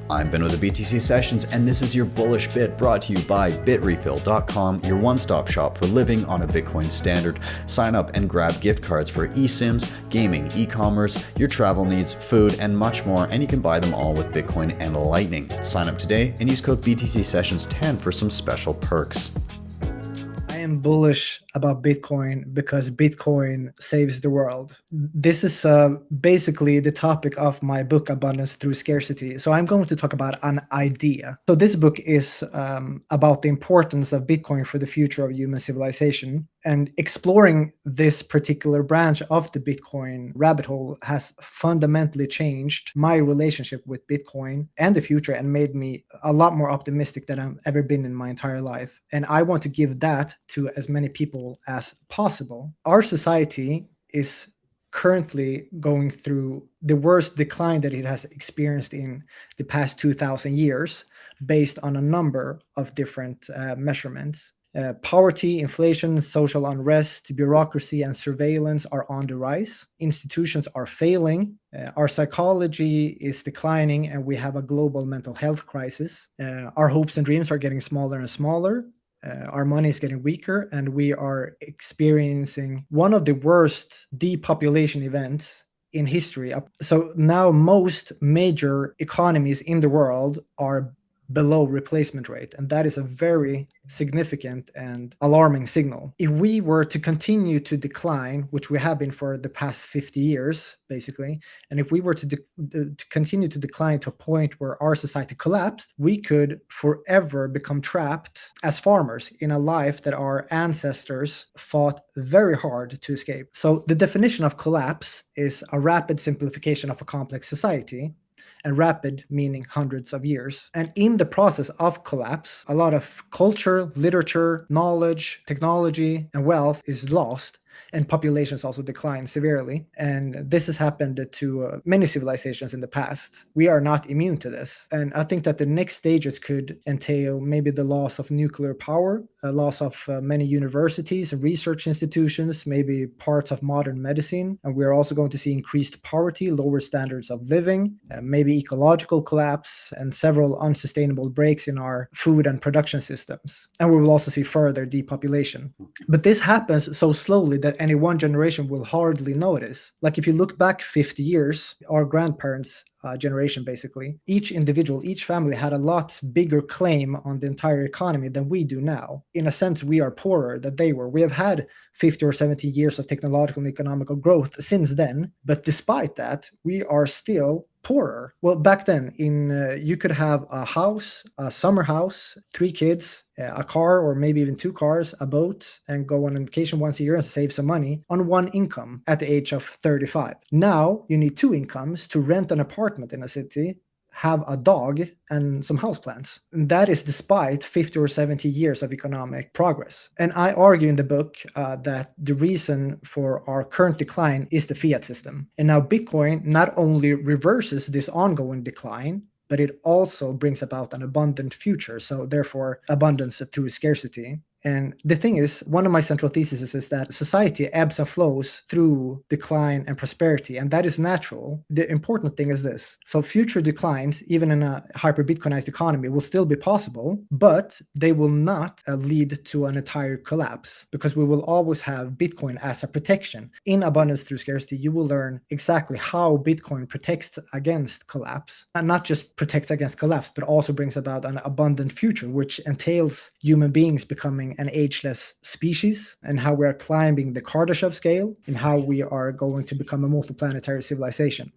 I'm Ben with the BTC Sessions, and this is your bullish bit brought to you by bitrefill.com, your one-stop shop for living on a Bitcoin standard. Sign up and grab gift cards for eSIMs, gaming, e-commerce, your travel needs, food, and much more, and you can buy them all with Bitcoin and Lightning. Sign up today and use code BTC Sessions 10 for some special perks. I am bullish about Bitcoin because Bitcoin saves the world. This is basically the topic of my book, Abundance Through Scarcity. So I'm going to talk about an idea. So this book is about the importance of Bitcoin for the future of human civilization. And exploring this particular branch of the Bitcoin rabbit hole has fundamentally changed my relationship with Bitcoin and the future and made me a lot more optimistic than I've ever been in my entire life. And I want to give that to as many people as possible. Our society is currently going through the worst decline that it has experienced in the past 2,000 years based on a number of different measurements. Poverty, inflation, social unrest, bureaucracy, and surveillance are on the rise. Institutions are failing. Our psychology is declining, and we have a global mental health crisis. Our hopes and dreams are getting smaller and smaller. Our money is getting weaker, and we are experiencing one of the worst depopulation events in history. So now most major economies in the world are below replacement rate, and that is a very significant and alarming signal. If we were to continue to decline, which we have been for the past 50 years, basically, and if we were to continue to decline to a point where our society collapsed, we could forever become trapped as farmers in a life that our ancestors fought very hard to escape. So the definition of collapse is a rapid simplification of a complex society, and rapid meaning hundreds of years. And in the process of collapse, a lot of culture, literature, knowledge, technology, and wealth is lost, and populations also decline severely. And this has happened to many civilizations in the past. We are not immune to this. And I think that the next stages could entail maybe the loss of nuclear power, a loss of many universities and research institutions, maybe parts of modern medicine. And we're also going to see increased poverty, lower standards of living, maybe ecological collapse, and several unsustainable breaks in our food and production systems. And we will also see further depopulation. But this happens so slowly that any one generation will hardly notice. Like if you look back 50 years, our grandparents' generation, basically, each individual, each family had a lot bigger claim on the entire economy than we do now. In a sense, we are poorer than they were. We have had 50 or 70 years of technological and economical growth since then, but despite that, we are still poorer. Well, back then, you could have a house, a summer house, 3 kids, a car, or maybe even 2 cars, a boat, and go on vacation once a year and save some money on one income at the age of 35. Now you need 2 incomes to rent an apartment in a city, have a dog, and some houseplants. And that is despite 50 or 70 years of economic progress. And I argue in the book that the reason for our current decline is the fiat system. And now Bitcoin not only reverses this ongoing decline, but it also brings about an abundant future. So therefore, abundance through scarcity. And the thing is, one of my central theses is that society ebbs and flows through decline and prosperity, and that is natural. The important thing is this. So future declines, even in a hyper-Bitcoinized economy, will still be possible, but they will not lead to an entire collapse, because we will always have Bitcoin as a protection. In Abundance Through Scarcity, you will learn exactly how Bitcoin protects against collapse, and not just protects against collapse, but also brings about an abundant future, which entails human beings becoming an ageless species, and how we are climbing the Kardashev scale, and how we are going to become a multiplanetary civilization.